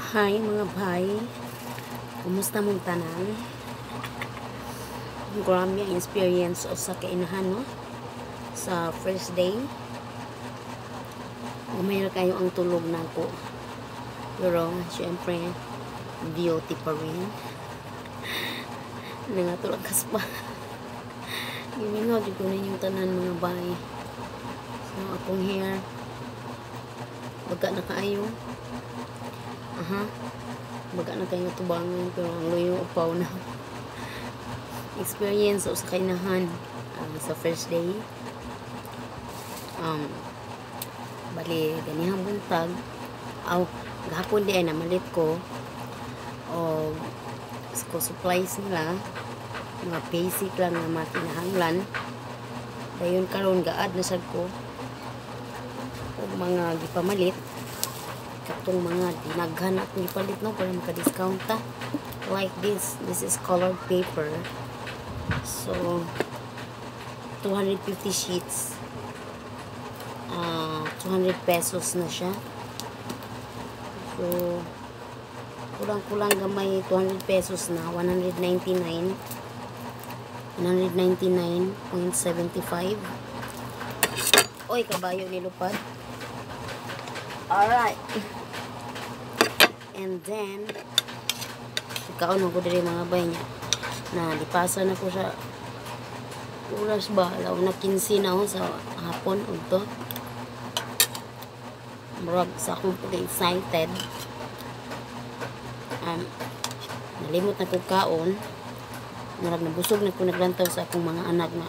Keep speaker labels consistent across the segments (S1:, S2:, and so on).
S1: Hi mga bay, kumusta mong tanan? Grabe ang experience o sa kainahan no? Sa first day umayra kayo ang tulog na ko, pero syempre duty pa rin. Nangatulakas pa. Gimingaw di ko na yung tanan mga bay. So akong hair baga na kaayo. Baga na kayo tubangan, pero ang luyo upaw na. Experience o sa kainahan sa first day. Bali ganihang buntag gahapon di ay namalit ko o supplies nila, mga basic lang na makinahanglan. Dayon karon gaad na sad ko og mga gipamalit katong mga dinaghan akong gipalit no para maka-discount ta. Like this is colored paper, so 250 sheets, 200 pesos na siya. So kulang gamay 200 pesos na 199.75. Oy kabayo ni lupad. Alright. And then ikaon ko diri mga bay niya na lipasan ako sa oras ba law na 15 na ako sa hapon udto. Murag sa akong excited. Nalimot na ko kaon. Murag nabusog na ko naglantaw sa akong mga anak na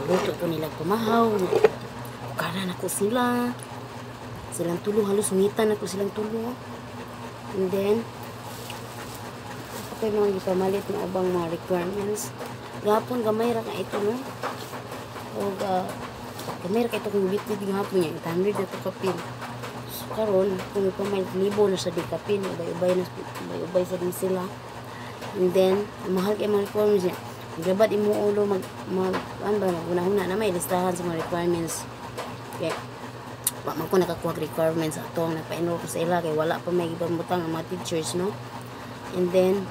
S1: luto ko nila kumahaw. Kana na ko silang tulo, halos sungitan na ko silang tulo. And then ako yung mga gipamalit na ubang mga requirements. Gapon gamay ra ka ito no. O gamay ra ka ito kung bitbit gapon niya 800 na to kapin. So karon kung ipamalit libo na sa di kapin, ubay sa din sila. And then mahal kay mga requirements niya. Gabat imo ulo mag una-una na may listahan sa mga requirements. Okay. Wa man ko nakakuha requirements ato ang nagpa-enroll ko sa ila kay wala pa may gibutang ang mga teachers no. And then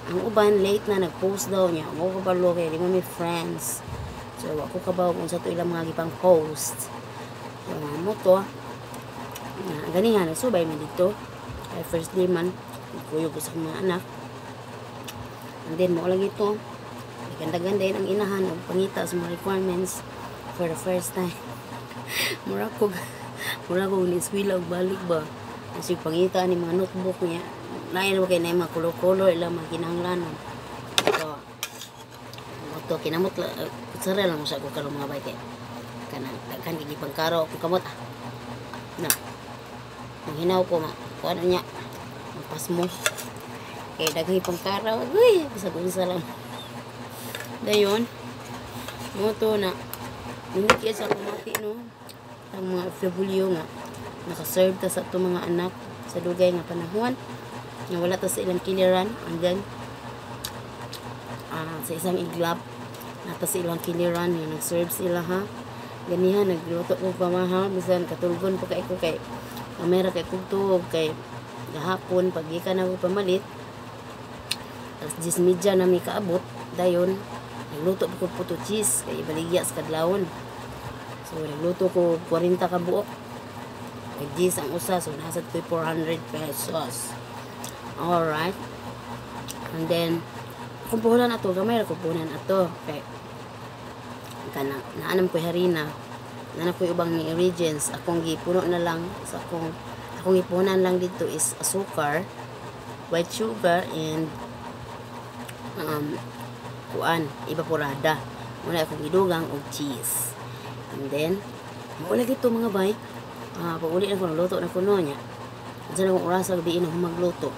S1: ang uban late na nag-post daw niya mo ko balo kay di mo may friends, so wa ko kabaw kung sa to ilang mga gipang post. So mo to gani nga nagsubay mi dito kay first day man kuyo ko sa mga anak. And then mo lang ito ganda-ganda ang inahan og pangita sa mga requirements for the first time. Mura ko ni-eskwela og balik ba. Kasi pangita ni mga notebook niya. Lain ba kayo na yung mga color-color ilang mga kinahanglanon. So, ito, kinamot kutsara lang sa ako karong mga bike. Kanang kigipang karo ako kamot. Na. Ang hinaw ko, kung ano niya, magpas mo. Kaya dagang ipang karo. Uy, bisa lang. Dayon, mo to na. Nungkit sa kumati, no? Ang mga FW nga nakaserve ta sa itong mga anak sa dugay nga panahon nga wala ta sa ilang kiliran. And then sa isang iglap nata sa ilang kiliran nga nag-serve sila ha. Ganihan nagluto ko pamahal bisan katulgon pa kay ko kay kamera kay kugtog kay gahapon pag gikan ako pamalit alas 10:30 na mi kaabot. Dayon nagluto ko puto cheese kay baligya sa kadlawon. So, nagluto ko 40 ka buok. Nag-10 ang usa. So, nasa 400 pesos. Alright. And then, kumpulan ato. Gamay kumpulan ato. Okay. Naanam ko harina. Naanam ko ibang ingredients. Akong gipuno na lang. So, akong ipunan lang dito is asukar, white sugar, and evaporada. Muna akong gidugang og cheese. And then, maulag ito mga bay. Pag-uli na ko, nagluto na ko niya. Diyan akong oras gabiin na magluto.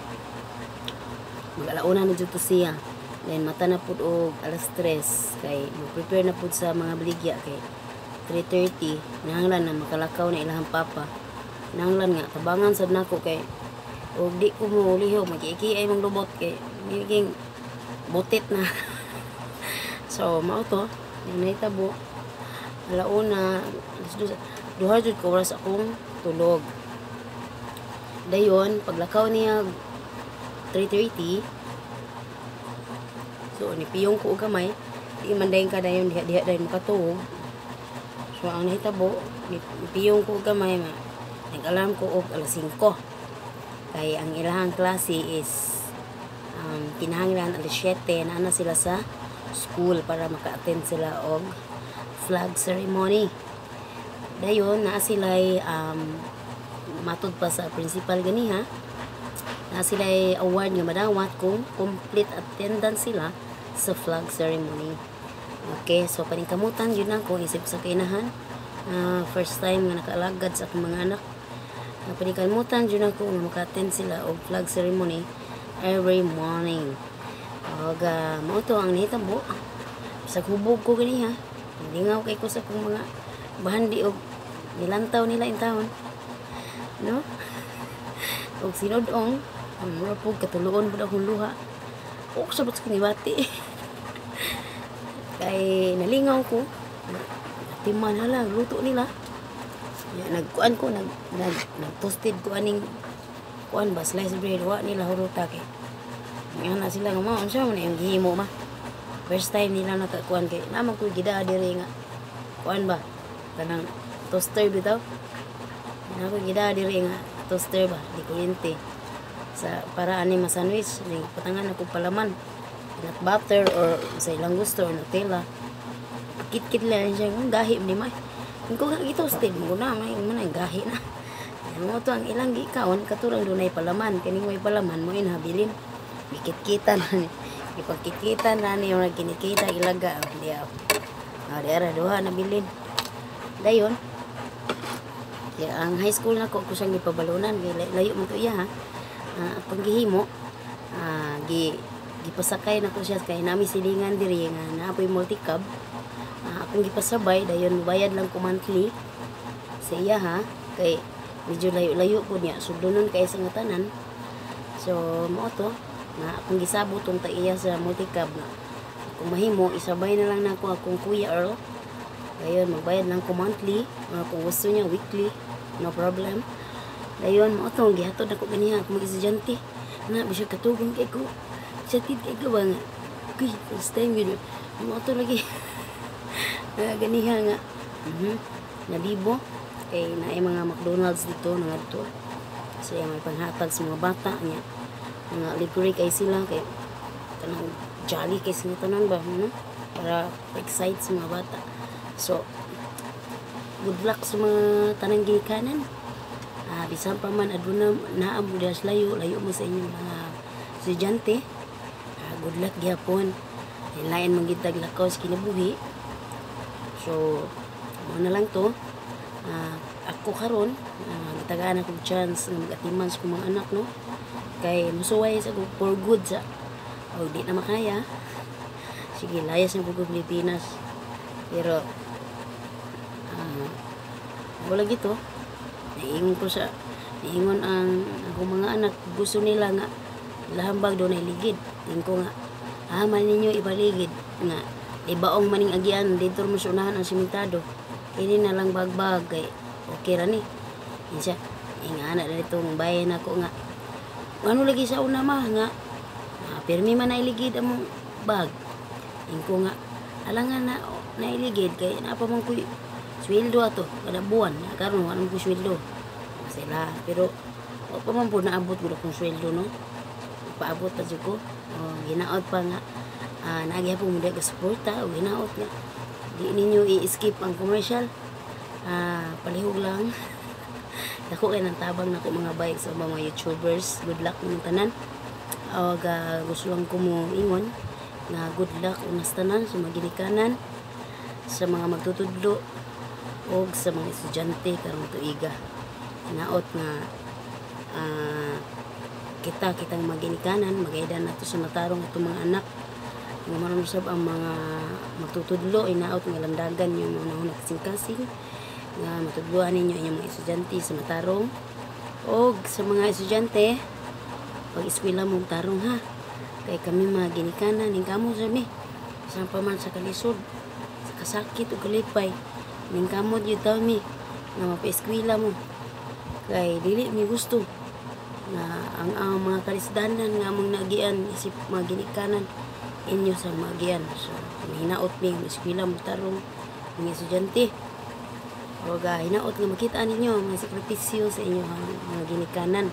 S1: Mag-alauna na dito siya. Then, mata na po o alas 3. Kay, mag-prepare na po sa mga baligya. Kay, 3:30. Nanglan na makalakaw na ilahang papa. Nanglan nga, tabangan sad nako kay, o di ko mo ulihog, mag-iki ay mong lubot. Kay, naging butit na. So, mao to. Naitabo. Alauna, duha jud ko oras akong tulog. Dayon paglakaw niya 3:30, so nipiyong ko og gamay, di man dayon ka dayon diha dayon makatuog. So ang nahitabo, nipiyong ko og gamay nga nag-alarm ko og alas 5. Kay ang ilahang klase is kinahanglan alas 7 na sila sa school para maka-attend sila og flag ceremony. Dayon naa sila'y matud pa sa principal ganiha. Na sila'y award nga madawat kung complete attendance sila sa flag ceremony. Okay, so paningkamutan yun ako isip sa kainahan. First time nga nakaalagad sa akong mga anak. Paningkamutan yun ako nga maka-attend sila og flag ceremony every morning. Og mao to ang nahitabo. Sa hubog ko ganiha. Lingaw kay ko sa akong mga bahandi og nilantaw nila in taon. No? Og sinodong mura po katuluon po akong luha. O sabot sa kinibati. Kay nalingaw ko. Timan hala, luto nila. Nagkuan ko, nag-toasted ko aning kuan ba, slice bread, wa nila huruta kay. Ngayon na sila nga mo, siya mo na yung gihimo ma. First time nila nakakuan kay, naman ko gida diri nga. Kuan ba, kanang toaster bitaw. Naman ko gida diri nga, toaster ba, di kuryente. Sa para ani ma-sandwich, patangan ako palaman. Nut butter or sa ilang gusto or Nutella. Kit-kit lang siya, gahi ni ma. Kung ko gitoasted mo na, may gahi na. Mo to ang ilang gikaon katulong dunay palaman, kani may palaman mo inhabilin. Bikit-kitan na ni. Ipagkit-kitan na ni yung kinikita ilaga diya. Ara duha na bilin. Dayon. Kaya ang high school na ko siyang gipabalunan, layo mo to iya ha. Paghihimo gipasakay na ko siya kay nami silingan diri nga naapoy multi-cab. Akong gipasabay dayon bayad lang ko monthly sa iya ha kay medyo layo-layo po niya sugdunon kay sa tanan. So mo to na akong gisabot tong iya sa multi-cab na kung mahimo isabay na lang nako akong Kuya Earl. Dayon magbayad lang ko monthly, kung gusto niya weekly, no problem. Dayon mo to gihatod ako ganiha akong mga estudyante na bisag katugon kay ko. Chatid kay ko ba nga. Okay, first time yun. Mo to lagi. Ganiha nga. Nalibo. Kay naay mga McDonald's dito nga dito. So may panghatag sa mga bata niya. Mga libre kay sila kay kanang jolly kay sila tanan ba, para excite sa mga bata. So good luck sa mga tanang ginikanan. Bisan pa man aduna naamo das layo mo sa inyong mga estudyante. Good luck gyapon. Lain man gid taglakaw sa kinabuhi. So mo na lang to. Ako karon gitagaan ako chance ng magatiman sa mga anak no. Kay musuway sa for good sa o di na makaya. Sige layas na pug Pilipinas. Pero wala gito. Naingon ang akong mga anak gusto nila nga lahambag doon ay ligid. Tingin ko nga man ninyo ibaligid nga ibaong maning agyan dito mo sunahan ang simentado. Kini na lang bagbag kay okay ra ni. Insya nga na dito ng bayan ako nga ano lagi sa una ma nga pirmi man na iligid among bag. Tingin ko nga alangan na nailigid kay napa man ko sweldo ato kada buwan karon wala ko sweldo sila pero pa man po naabot ko kung sweldo no paabot ta jud ko ginaot pa nga naagya po mo daga suporta o ginaot nga di ninyo i-skip ang commercial palihog lang dako kay nang tabang nako mga bike sa mga YouTubers. Good luck ng tanan gusto lang ko mo ingon na good luck unas tanan sa mga ginikanan sa mga magtutudlo o sa mga estudyante karong tuiga. Naot nga kitang maginikanan magaydan nato sa matarong itong mga anak nga marunusab ang mga magtutudlo inaot nga landagan yung mga kasing-kasing nga matudloan ninyo inyong mga estudyante sa matarong o sa mga estudyante pag eskwela mong tarong ha kay kami mga ginikanan ning kamo sa mi saan pa man sa kalisod sa kasakit o kalipay ning kamot yun taw mi nga mapa-eskwela mo kay dili mi gusto na ang mga karisdanan nga among nagian isip mga ginikanan inyo sa magian. So hinaot mi ang eskwela mo tarong mga estudyante. O hinaot nga makita ninyo mga sakripisyo sa inyo mga ginikanan.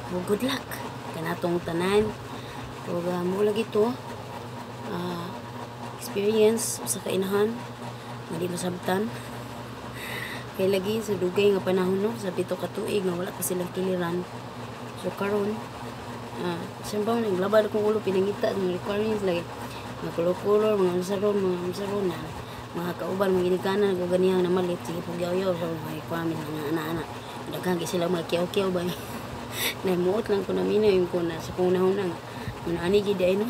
S1: O good luck kanatong tanan. O mo lagi to experience sa kainahan nga di masabtan. Kay lagi sa dugay nga panahon no sa 7 ka tuig nga wala pa silang kiliran. So karon siyempre naglabad akong ulo pinangita ng requirements lagi mga color mga saron na mga kauban mga ginikanan ko ganiyang namalit sige pugyaw-yaw sa mga requirements nga ana-ana daghang sila mga kiyaw-kiyaw ba namuot lang ko na minayon ko na sa kunahon nang ani gid ay no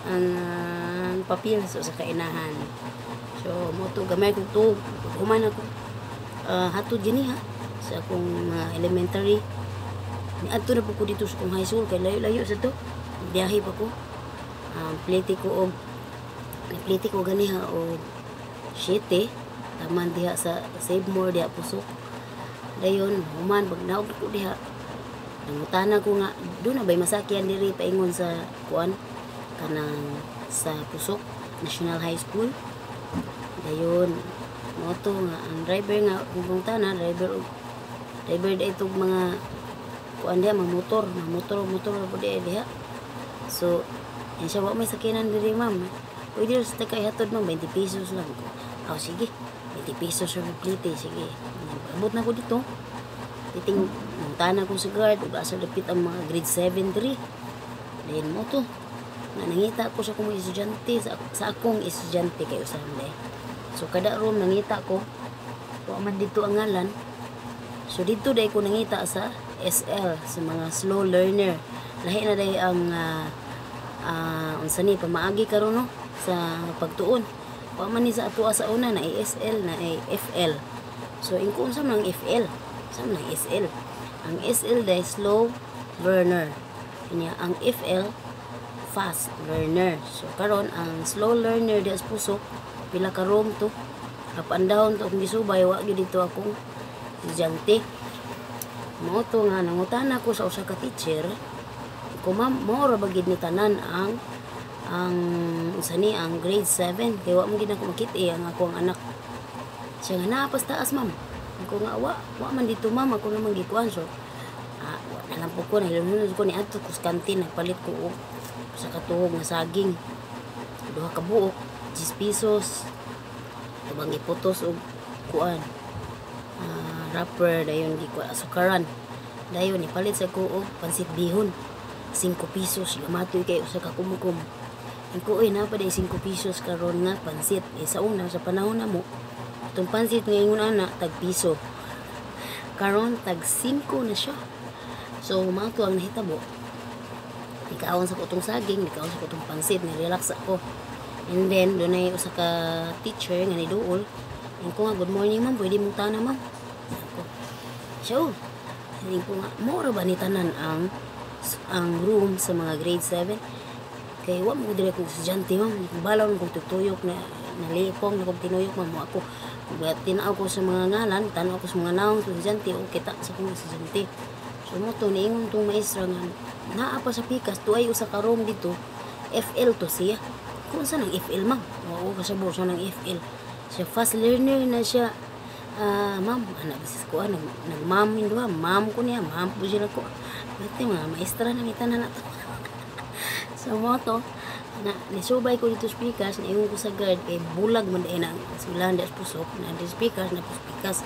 S1: ang papel so sa kainahan. So mo to gamay ko to human ako hatod gini ha sa akong elementary. Adto na po ko dito sa kong high school kay layo-layo sa to. Biyahe pa ko. Pliti ko gani ha o 7 taman diha sa Save More diha Pusok. Dayon human pag naog ko diha. Nangutana ko nga do na bay masakyan diri paingon sa kuan kanang sa Pusok National High School. Dayon moto nga ang driver nga kung tana driver dito mga kuan dia motor po diha. So yan siya wa may sakyanan diri ma'am. Pwede sa takay hatod ma'am 20 pesos lang ko. Sige 20 pesos sa plite sige. Abot na ko dito. Titing tana ko sa guard ug asa dapit ang mga grade 7 diri. Then mo to nangita ko sa akong estudyante sa akong estudyante kay usahay. So kada room nangita ko wa man dito ang ngalan. So dito day ko nangita sa SL sa mga slow learner. Lahi na day ang unsa ni pamaagi karon no sa pagtuon. Wa man ni sa ato sa una na SL na FL. So inko unsa man ang FL? Sa man ang SL? Ang SL day slow learner. Kanya ang FL fast learner. So karon ang slow learner di sa Pusok pila ka room to. Up and down to kung gisubay wa gyud dito akong estudyante. Mo to nga nangutana ko sa usa ka teacher kung mo ra ba gid ni tanan ang usa ni ang grade 7 kay wa mo gid ako makit ang akong anak. Siya nga naa pas taas ma'am. Ako nga wa man dito ma'am ako naman gikuan so wa na lang po ko nahilunod ko ni adto ko sa kantin nagpalit ko og sa katuog nga saging. Duha ka buok 10 pesos. Tubang iputos og kuan wrapper dayon gikuha asukaran dayon ipalit sa ko og pansit bihon 5 pesos gamatoy kay usa ka kumukum ko na pa day 5 pesos karon nga pansit sa una sa panahon namo itong pansit nga ingon ana tag piso karon tag 5 na siya. So mato ang nahitabo ikaon sa kutong saging ikaon sa kutong pansit na relax ako. And then dunay usa ka teacher nga ni duol ko nga good morning ma'am pwede mong tana ma'am. So, hindi ko nga, mora ba ni tanan ang room sa mga grade 7? Kaya wala mo dire kong estudyante, ma'am. Balaw kong tutuyok na nalipong na kong tinuyok, ma'am. Ako, tinaaw ko sa mga ngalan, tanaw ko sa mga naong estudyante, o kita sa kong estudyante. So, mo to, niingon itong maestra nga, naa pa sa pikas, tuay usa ka room dito, FL to siya. Kung saan ang FL, ma'am? Oo, kasabot siya ng FL. Siya fast learner na siya. Ma'am, anak bisis ko nag-ma'am yun doon, ma'am ko niya, ma'am po siya ko. Ito mga maestra na mitanan na to. So mo to, nisubay ko dito speakers, naiwan ko sa guard, kay bulag man din ang silang das Pusok, na di speakers, na speakers.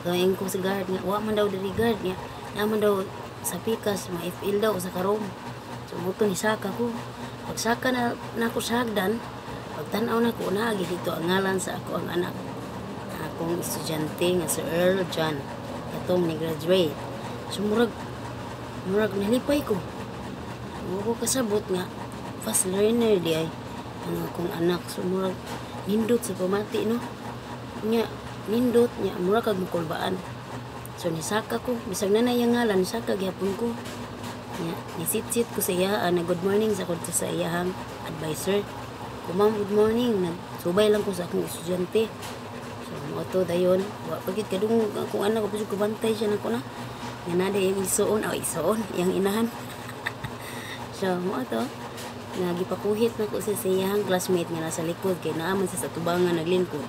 S1: So naiwan ko sa guard, nga, wa man daw dari guard niya, naman daw sa pikas, mga FL daw sa karom. So mo to, nisaka ko. Pagsaka na ako sa hagdan, pagtanaw na ko, naagi dito ang ngalan sa ako ang anak. Akong estudyante nga si Earl John katong ni graduate. So murag nalipay ko. Mo kasabot nga fast learner di ay ang akong anak. So murag nindot sa pamati no. Nya nindot nya murag kag mukulbaan. So nisaka ko bisag nanay ang ngalan nisaka gyapon ko. Nya nisit-sit ko sa iya na good morning sa ko sa iyang advisor. Ma'am, good morning. Nagsubay lang ko sa akong estudyante. So, mo to dayon, wa pagit kadung kung anak ko pud kubantay siya nako na. Nga nada yung isuon, yung inahan. So, mo to. Nga gipakuhit na ko sa siyang classmate nga nasa likod. Kaya naaman sa tubangan naglingkod.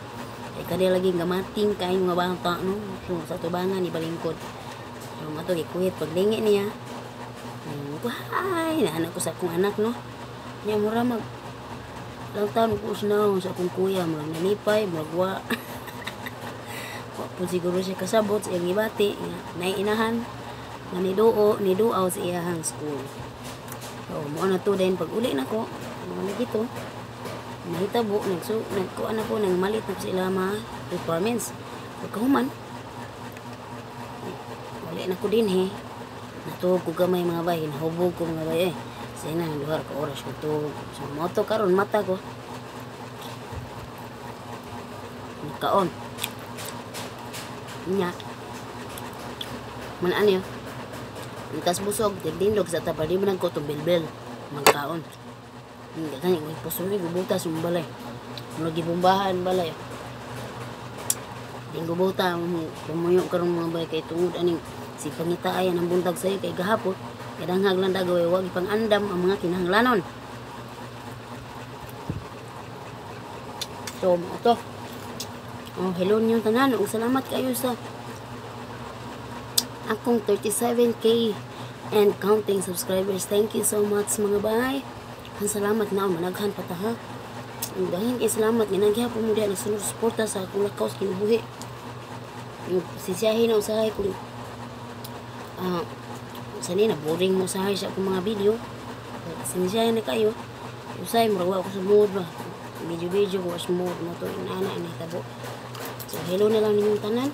S1: Kaya kada lagi gamating kayo mga bata, no? So, sa tubangan, ibalingkod. So, mo to, gikuhit. Paglingi niya, ay, naanak ko sa akong anak, no? Niya, mura lang taon ko sinawang sa akong kuya. Murag nanipay, murag wa. Kung siguro siya kasabot sa iyang ibati, naiinahan, na niduaw sa iyahang school. So, mo na to din, pag uli na ko, mga na dito, nahitabo, nagkuhan ako, nang malit na sila mga requirements. Pagkahuman, uli na ko din, natuhog ko gamay mga bay, nahubog ko mga bay, Kasi na, luhar ka oras ko to. So, moto karon mata ko. Nagkaon. Nya. Manaan yun. Nagkas busog, tigdindog sa tapal. Di ba nagkotong bilbil. Magkaon. Hindi ka nga, pusuloy, gubutas yung balay. Mula gibumbahan balay. Hindi gubuta, pumuyok karong mga balay kay tungod aning si pangita ayan ang buntag sa'yo kay gahapon. Kadanghag lang dagaway, huwag ipang andam ang mga kinahanglanon. So, ito. Oh, hello niyong tanan. Salamat kayo sa akong 37k and counting subscribers. Thank you so much mga bay. Ang salamat na managhan pa ta ha. Ang dahil salamat nga nagyapon mo diyan nagsunod suporta sa akong lakaw sa kinabuhi. Sisiyahin na usahay kung sani na boring mo usahay sa akong mga video. Sinisiyahin na kayo. Usahay murawa ako sa mood ba. Video ko sa mood mo to inana tabo. So hello na lang ninyong tanan.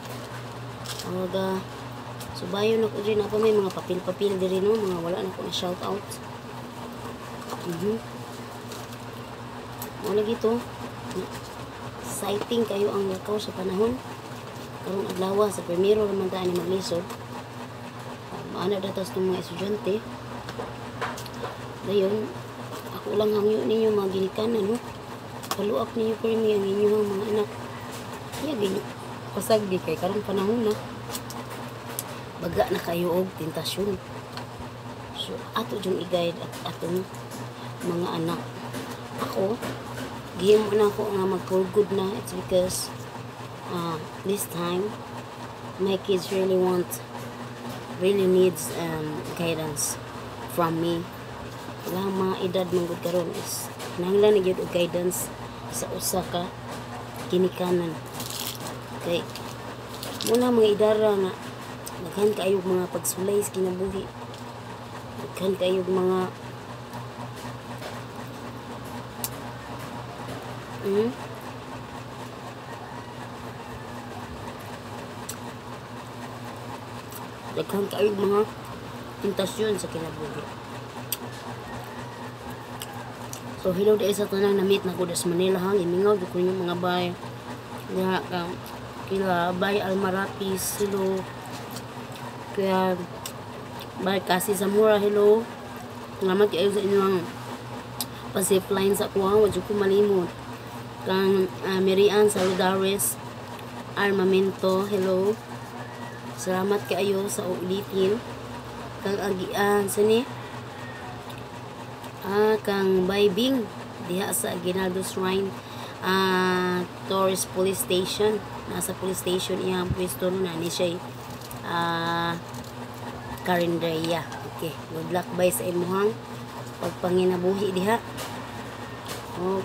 S1: Subayon ako din ako may mga papel-papel din no, mga wala na ko na shout out. Wala gito. Exciting kayo ang lakaw sa panahon. Karong adlaw sa primero naman tayo ni maglisod. Maana datas ng mga estudyante. Dayon, ako lang hangyo ninyo mga ginikanan, no? Paluap ninyo pa rin ang inyong mga anak. Kaya ganyo. Pasagdi kay karong panahon na. Baga na kayo og tentasyon. So, ato yung i-guide at atong mga anak. Ako, gihimo na ako nga mag-for good na. It's because this time, my kids really needs guidance from me. Wala mga edad mong good karon is nanglan na gyud og guidance sa usa ka ginikanan. Okay. Muna mga idara nga daghan kayo mga pagsulay sa kinabuhi. Daghan kayo mga daghan kayo mga tentasyon sa kinabuhi. So hello dahil sa tanang na-meet na ko sa Manila hang imingaw ko yung mga bay. Kaya kila bay Almarapis, hello. Kaya bay kasi Zamora, hello. Salamat kayo sa inyong pa-zip line sa kuha, wag ko malimot. Kang Mirian Saludares Armamento, hello. Salamat kayo sa ulitin. Kang Agian sini. Kang Baybing diha sa Aguinaldo Shrine Torres Police Station. Nasa police station iyang pwesto no na ni siya Carindria. Okay, good luck bay sa imuhang pagpanginabuhi diha.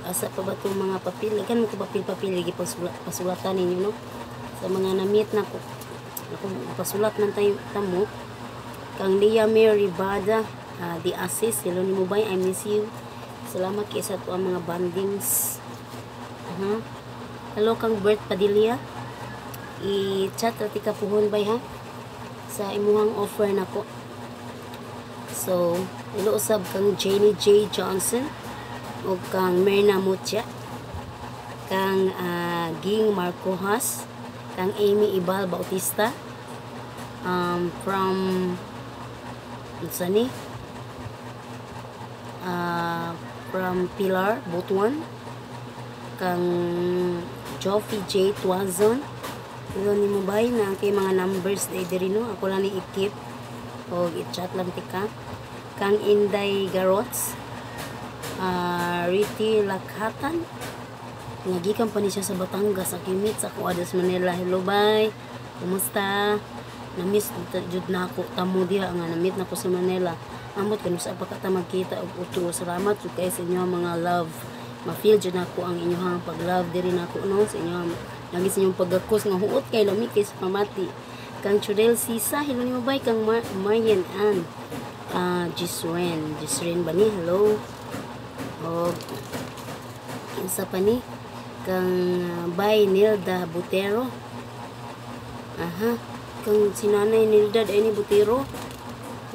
S1: Asa pa ba itong mga papel? Kan mo ko papel lagi pasulatan ninyo no. Sa mga na-meet na ko. Ako pasulat man tayo tamo. Kang Lia Mary Bada The Assist, hello ni Mubay, I miss you. Salamat kay sa to ang mga bandings. Hello kang Bert Padilla. I-chat rati ka puhon bay ha sa imuhang offer nako. So, hello usab kang Jenny J. Johnson o kang Merna Mucha, kang Ging Marco Has, kang Amy Ibal Bautista, from Sani, from Pilar Butuan, kang Joffy J. Tuazon, Ilo ni mo bay na kay mga numbers diri no. Ako lang ni i-keep o i-chat lang tika. Kang Inday Garots, Riti Lakhatan, nagikan pa ni siya sa Batangas, sa Kimit, sa Kuadas, Manila. Hello, bye. Kumusta? Na-miss jud na ako. Tamo diha nga, na-meet na ko sa Manila. Amot kanu sa pagkata magkita og uto. Salamat jud kay sa inyo mga love. Ma-feel jud nako ang inyong pag-love diri nako no sa inyo. Lagi sa inyong pagakos nga huot kay lami kay sa pamati. Kang Chudel Sisa, hello ni mo bye. Kang Marian Ann. Jisren ba ni? Hello. O, isa pa ni? Kang Bay Nilda Butero. Aha. Kang sinanay Nilda ay ni Butero.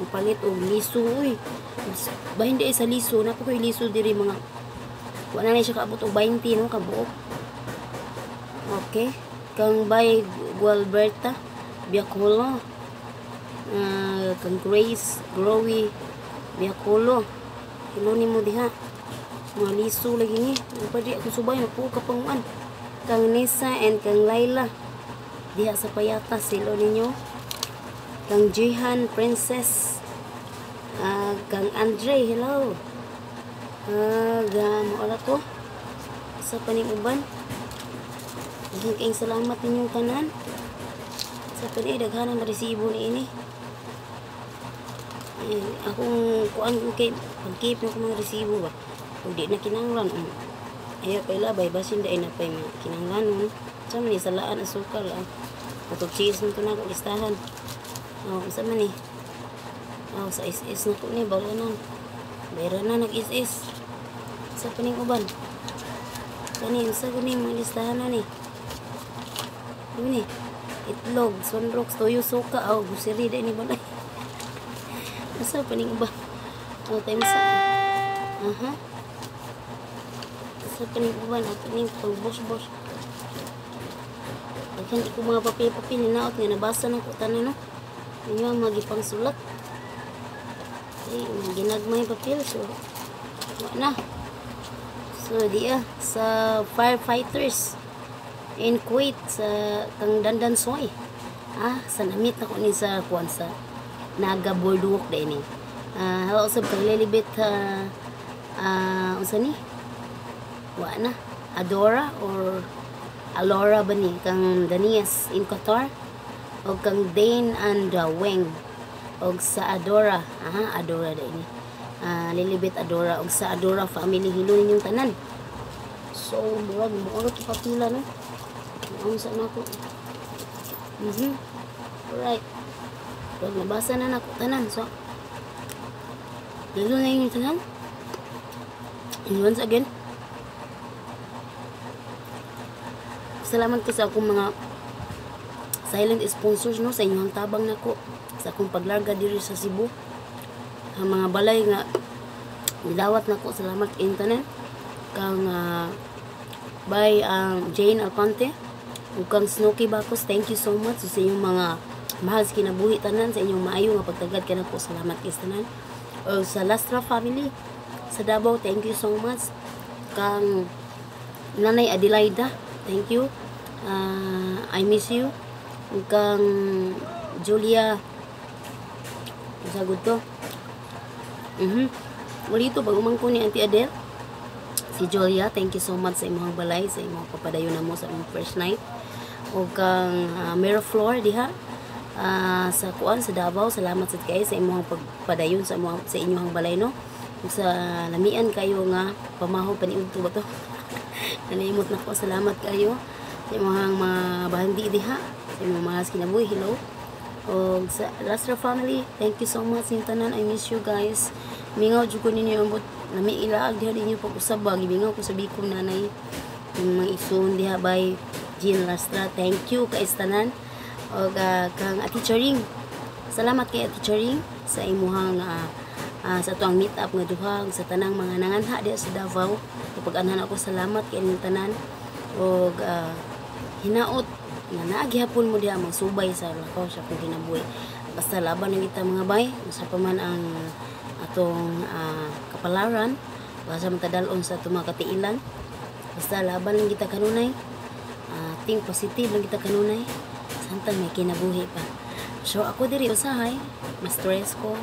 S1: Ang palit o liso. Uy. Ba hindi sa liso. Napo ko'y liso diri mga. Wala na siya kaabot o 20 no? Kabuok. Okay. Kang Bay Gualberta Biacola. Kang Grace Growy Biaculo, hello ni mo diha mga liso lagi ni pwede ako subay na po kapanguan. Kang Nisa and kang Laila diha sa Payatas, hello ninyo. Kang Jihan Princess, kang Andre, hello. Maola to sa paning-uban. Kayong salamat ninyong tanan sa panidaghanan na resibo ni ini. Akong kuan kay pag-keep ng mga resibo ba kung di na kinanglan ayaw kay labay basin da na pay kinanglanon sa man ni salaan asukal patog cheese nito na ko listahan sa man ni sa SS na ko ni balanan bayra na nag SS sa paning uban kani sa guni mga listahan na ni guni itlog sunrox toyo suka gusiri da ni balay. Asa paning uba? Time sa. Aha. Asa paning uba na paning pagbos-bos. Kan di ko mga papel-papel ni naot nga nabasa na ko tanan no. Inyo ang magipang sulat. Ginagmay papel so. Wa na. So diya sa firefighters in Kuwait sa kang Dandan Soy. Sa namit na ko ni sa kuan sa Naga Boardwalk din eh. Hello sab kang Lilibet unsa ni? Wa na. Adora or Alora ba ni? Kang Danias in Qatar. O kang Dane and Weng. O sa Adora. Adora din eh. Lilibet Adora. O sa Adora family. Hilo ninyong tanan. So, murag mo papila no? Ang sa na ko. Alright. Pag nabasa na ako tanan, so lalo na yung tanan. And once again, salamat ko sa akong mga silent sponsors no, sa inyong tabang nako sa akong paglarga diri sa Cebu. Ang mga balay nga nilawat nako, salamat internet. Kang by Jane Alpante ug kang Snooki Bacos, thank you so much sa inyong mga mahal sa kinabuhi tanan, sa inyong maayo nga pagtagad ka na po, salamat kay tanan. O sa Lastra family sa Davao, thank you so much. Kang Nanay Adelaida, thank you. I miss you. Kang Julia sagud to. Ulito pag umangko ni Auntie Adele si Julia, thank you so much sa imong balay, sa imong papadayon namo sa imong first night. O kang Miraflor diha sa kuan sa Davao, salamat sad kay sa imong pagpadayon sa inyong balay no. Sa lamian kayo nga pamahaw paniudto ba to. Nalimot na ko, salamat kayo sa imong mga bahandi diha, sa imong mga kinabuhi, hello. O sa Lastra family, thank you so much yung tanan, I miss you guys. Mingaw jud ko ninyo ambot nami ilaag diha ninyo pag-usab ba, gibingaw ko sa Bicol nanay yung mga ison diha by Jean Lastra, thank you kay tanan. O kang Ati Charing, salamat kay Ati Charing sa imuhang sa tuang meet up nga duha sa tanang mga nanganha diha sa Davao. Kapag anhan ako, salamat kay inyong tanan. O hinaot nga naaghihapon mo diha magsubay sa lakaw sa kung kinabuhi. Basta laban na kita mga bay, sa paman ang atong kapalaran, basta matadalon sa itong mga katiilan. Basta laban lang kita kanunay, think positive lang kita kanunay. Samtang may kinabuhi pa. So ako diri usahay, mas stress ko.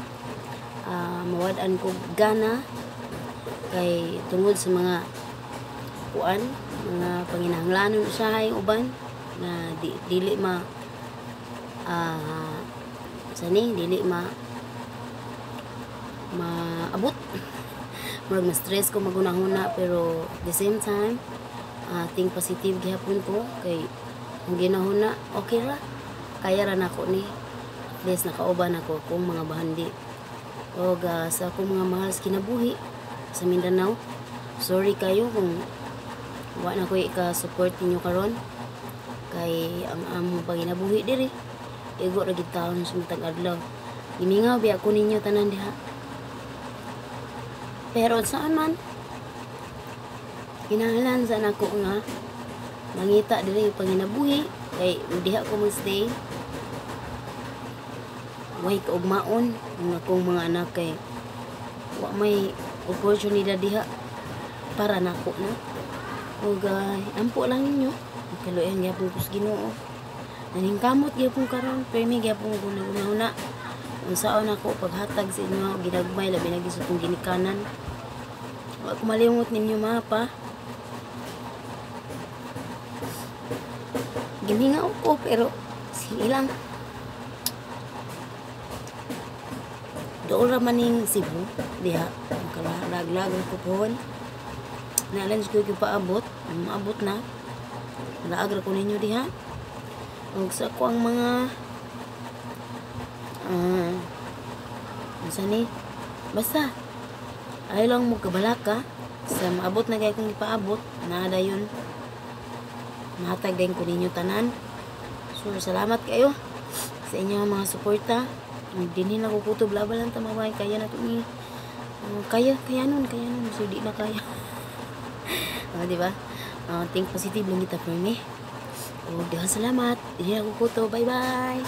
S1: Mawad-an ko gana kay tungod sa mga kuan, mga panginahanglanon usahay uban na dili dili maabot. Murag mas stress ko magunahuna, pero at the same time think positive gihapon ko kay kung ginahuna okay ra, kaya ra nako ni at least nakauban ako kung mga bahandi o sa akong mga mahal sa kinabuhi sa Mindanao. Sorry kayo kung wa na ko ika-support ninyo karon kay ang among panginabuhi diri igo ra gid taon sa matag adlaw. Gimingaw biya ko ninyo tanan diha, pero saan man kinahanglan sa nako nga mangita diri panginabuhi kay diha ko mo stay way kaugmaon ang akong mga anak kay wa may oportunidad diha para nako na. O ampo lang ninyo kaluyan gyapon ko sa Ginoo, naningkamot gyapon karon permi gyapon ko nagunahuna unsaon ako paghatag sa inyo ginagmay labi na gid sa akong ginikanan. Wa ko malimot ninyo mapa, gimingaw ko pero sige lang. Doon raman ning Cebu diha ang kalaglag ko pohon nalan ko yung paabot, maabot na naagra ko ninyo diha ug sa ko ang mga ni basta ay lang mo kabalaka sa maabot na gay kong ipaabot na dayon mahatag din ko ninyo tanan. So salamat kayo sa inyong mga suporta. Dinhin ako kutob laban lang tamabay kaya na to ni kaya nun so di na kaya. Di ba? Think positive lang kita for me. O, salamat. Dinhin ako kutob. Bye bye.